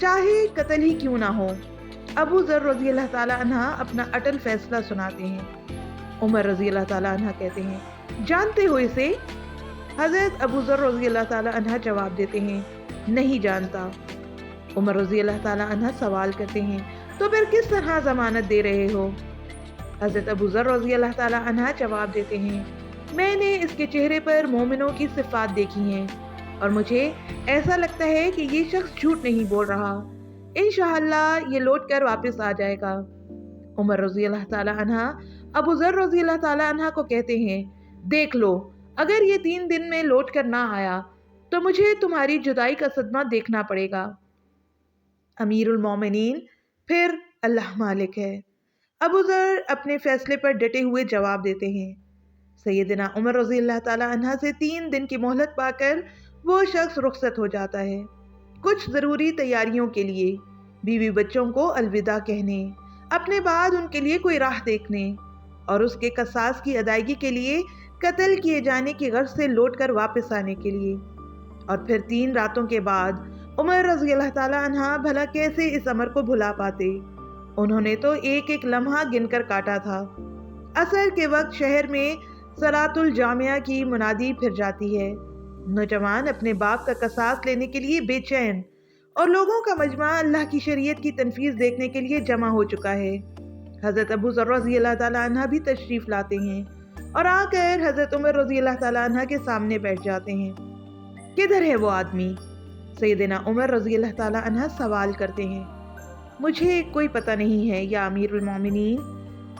چاہے قتل ہی کیوں نہ ہو۔ ابو ذر رضی اللہ تعالیٰ عنہ اپنا اٹل فیصلہ سناتے ہیں۔ عمر رضی اللہ تعالیٰ عنہ کہتے ہیں جانتے ہو اسے؟ حضرت ابو ذر رضی اللہ تعالیٰ عنہ جواب دیتے ہیں نہیں جانتا۔ عمر رضی اللہ تعالیٰ عنہ سوال کرتے ہیں تو پھر کس طرح ضمانت دے رہے ہو؟ حضرت ابو ذر رضی اللہ تعالیٰ عنہ جواب دیتے ہیں میں نے اس کے چہرے پر مومنوں کی صفات دیکھی ہیں اور مجھے ایسا لگتا ہے کہ یہ شخص جھوٹ نہیں بول رہا، انشاءاللہ یہ لوٹ کر واپس آ جائے گا۔ عمر رضی اللہ تعالیٰ عنہ ابو ذر رضی اللہ تعالیٰ عنہ کو کہتے ہیں دیکھ لو اگر یہ 3 دن میں لوٹ کر نہ آیا تو مجھے تمہاری جدائی کا صدمہ دیکھنا پڑے گا۔ امیر المومنین پھر اللہ مالک ہے۔ ابو ذر اپنے فیصلے پر ڈٹے ہوئے جواب دیتے ہیں۔ سیدنا عمر رضی اللہ تعالیٰ عنہ سے 3 دن کی مہلت پا کر وہ شخص رخصت ہو جاتا ہے، کچھ ضروری تیاریوں کے لیے، بیوی بچوں کو الوداع کہنے، اپنے بعد ان کے لیے کوئی راہ دیکھنے اور اس کے قصاص کی ادائیگی کے لیے قتل کیے جانے کی غرض سے لوٹ کر واپس آنے کے لیے۔ اور پھر 3 راتوں کے بعد عمر رضی اللہ تعالیٰ عنہ بھلا کیسے اس امر کو بھلا پاتے؟ انہوں نے تو ایک ایک لمحہ گن کر کاٹا تھا۔ عصر کے وقت شہر میں صلاۃ الجامعہ کی منادی پھر جاتی ہے، نوجوان اپنے باپ کا قصاص لینے کے لیے بے چین اور لوگوں کا مجمع اللہ کی شریعت کی تنفیذ دیکھنے کے لیے جمع ہو چکا ہے۔ حضرت ابو ذر رضی اللہ تعالیٰ عنہ بھی تشریف لاتے ہیں اور آ کر حضرت عمر رضی اللہ تعالیٰ عنہ کے سامنے بیٹھ جاتے ہیں۔ کدھر ہے وہ آدمی؟ سیدنا عمر رضی اللہ تعالیٰ عنہ سوال کرتے ہیں۔ مجھے کوئی پتہ نہیں ہے یا امیر المومنین،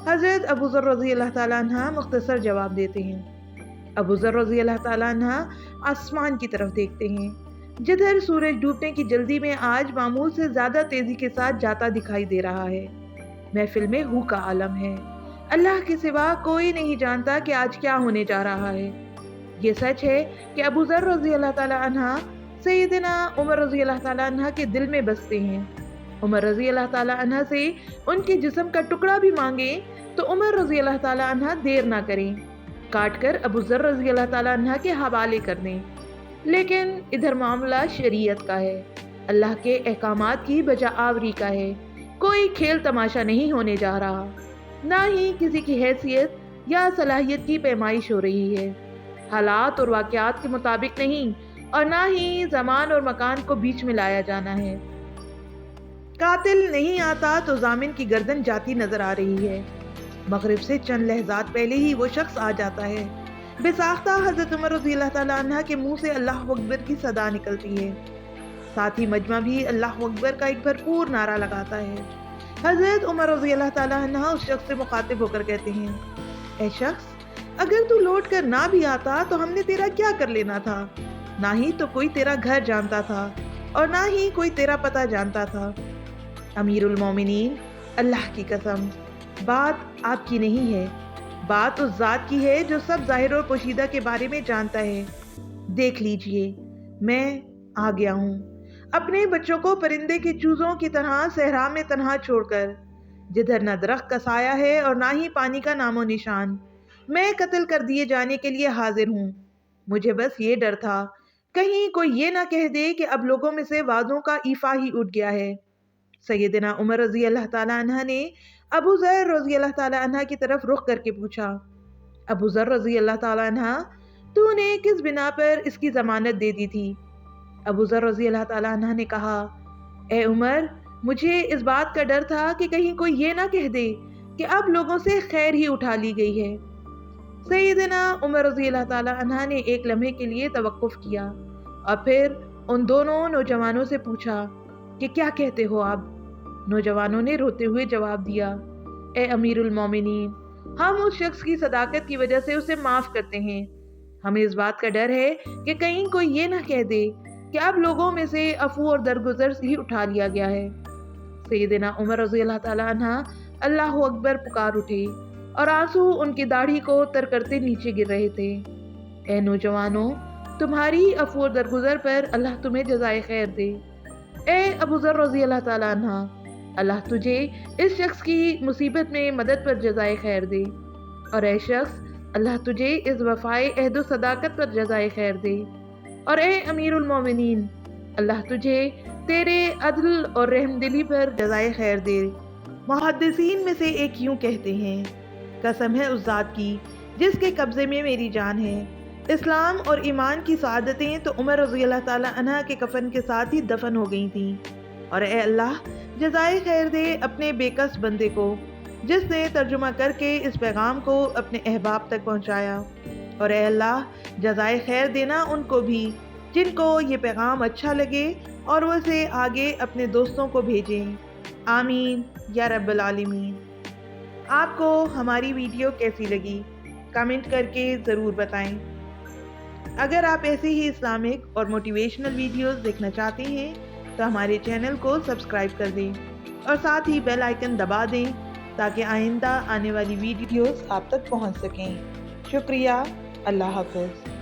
حضرت ابو ذر رضی اللہ تعالیٰ عنہ مختصر جواب دیتے ہیں۔ ابو ذر رضی اللہ تعالیٰ عنہ آسمان کی طرف دیکھتے ہیں، جدھر سورج ڈوبنے کی جلدی میں آج معمول سے زیادہ تیزی کے ساتھ جاتا دکھائی دے رہا ہے۔ محفل میں ہو کا عالم ہے، اللہ کے سوا کوئی نہیں جانتا کہ آج کیا ہونے جا رہا ہے۔ یہ سچ ہے کہ ابو ذر رضی اللہ تعالیٰ عنہ سیدنا عمر رضی اللہ تعالیٰ عنہ کے دل میں بستے ہیں۔ عمر رضی اللہ تعالیٰ عنہ سے ان کے جسم کا ٹکڑا بھی مانگیں تو عمر رضی اللہ تعالیٰ عنہ دیر نہ کریں، کاٹ کر ابو ذر رضی اللہ تعالیٰ عنہ کے حوالے کر دیں۔ لیکن ادھر معاملہ شریعت کا ہے، اللہ کے احکامات کی بجا آوری کا ہے، کوئی کھیل تماشا نہیں ہونے جا رہا، نہ ہی کسی کی حیثیت یا صلاحیت کی پیمائش ہو رہی ہے، حالات اور واقعات کے مطابق نہیں اور نہ ہی زمان اور مکان کو بیچ میں لایا جانا ہے۔ قاتل نہیں آتا تو ضامن کی گردن جاتی نظر آ رہی ہے۔ مغرب سے چند لحظات پہلے ہی وہ شخص آ جاتا ہے۔ بے ساختہ حضرت عمر رضی اللہ تعالیٰ عنہ کے منہ سے اللہ اکبر کی صدا نکلتی ہے، ساتھ ہی مجمع بھی اللہ اکبر کا ایک بھرپور نعرہ لگاتا ہے۔ حضرت عمر رضی اللہ تعالیٰ عنہ اس شخص سے مخاطب ہو کر کہتے ہیں اے شخص، اگر تو لوٹ کر نہ بھی آتا تو ہم نے تیرا کیا کر لینا تھا؟ نہ ہی تو کوئی تیرا گھر جانتا تھا اور نہ ہی کوئی تیرا پتہ جانتا تھا۔ امیر المومنین، اللہ کی قسم، بات آپ کی نہیں ہے، بات اس ذات کی ہے جو سب ظاہر اور پوشیدہ کے بارے میں جانتا ہے۔ دیکھ لیجئے، میں آ گیا ہوں، اپنے بچوں کو پرندے کے چوزوں کی طرح صحرا میں تنہا چھوڑ کر، جدھر نہ درخت کا سایہ ہے اور نہ ہی پانی کا نام و نشان۔ میں قتل کر دیے جانے کے لیے حاضر ہوں۔ مجھے بس یہ ڈر تھا کہیں کوئی یہ نہ کہہ دے کہ اب لوگوں میں سے وعدوں کا ایفا ہی اٹھ گیا ہے۔ سیدنا عمر رضی اللہ تعالیٰ عنہ نے ابو ذر رضی اللہ تعالیٰ عنہ کی طرف رخ کر کے پوچھا، ابو ذر رضی اللہ تعالیٰ عنہ، تو نے کس بنا پر اس کی ضمانت دے دی تھی؟ ابو ذر رضی اللہ تعالیٰ عنہ نے کہا، اے عمر، مجھے اس بات کا ڈر تھا کہ کہیں کوئی یہ نہ کہہ دے کہ اب لوگوں سے خیر ہی اٹھا لی گئی ہے۔ سیدنا عمر رضی اللہ تعالیٰ عنہ نے ایک لمحے کے لیے توقف کیا اور پھر ان دونوں نوجوانوں سے پوچھا کہ کیا کہتے ہو آپ؟ نوجوانوں نے روتے ہوئے جواب دیا، اے امیر المومنین، ہم اس شخص کی صداقت کی وجہ سے اسے معاف کرتے ہیں، ہمیں اس بات کا ڈر ہے کہ کہیں کوئی یہ نہ کہہ دے کہ اب لوگوں میں سے عفو اور درگزر ہی اٹھا لیا گیا ہے۔ سیدنا عمر رضی اللہ تعالیٰ عنہ اللہ اکبر پکار اٹھے اور آنسو ان کی داڑھی کو تر کرتے نیچے گر رہے تھے۔ اے نوجوانوں، تمہاری عفو اور درگزر پر اللہ تمہیں جزائے خیر دے۔ اے ابو ذر رضی اللہ تعالیٰ عنہ، اللہ تجھے اس شخص کی مصیبت میں مدد پر جزائے خیر دے، اور اے شخص، اللہ تجھے اس وفائے عہد و صداقت پر جزائے خیر دے، اور اے امیر المومنین، اللہ تجھے تیرے عدل اور رحم دلی پر جزائے خیر دے۔ محدثین میں سے ایک یوں کہتے ہیں، قسم ہے اس ذات کی جس کے قبضے میں میری جان ہے، اسلام اور ایمان کی سعادتیں تو عمر رضی اللہ تعالیٰ عنہ کے کفن کے ساتھ ہی دفن ہو گئی تھیں، اور اے اللہ جزائے خیر دے اپنے بے کس بندے کو جس نے ترجمہ کر کے اس پیغام کو اپنے احباب تک پہنچایا، اور اے اللہ جزائے خیر دینا ان کو بھی جن کو یہ پیغام اچھا لگے اور وہ اسے آگے اپنے دوستوں کو بھیجیں۔ آمین یا رب العالمین۔ آپ کو ہماری ویڈیو کیسی لگی کمنٹ کر کے ضرور بتائیں۔ اگر آپ ایسے ہی اسلامک اور موٹیویشنل ویڈیوز دیکھنا چاہتے ہیں تو ہمارے چینل کو سبسکرائب کر دیں اور ساتھ ہی بیل آئیکن دبا دیں تاکہ آئندہ آنے والی ویڈیوز آپ تک پہنچ سکیں۔ شکریہ۔ اللہ حافظ۔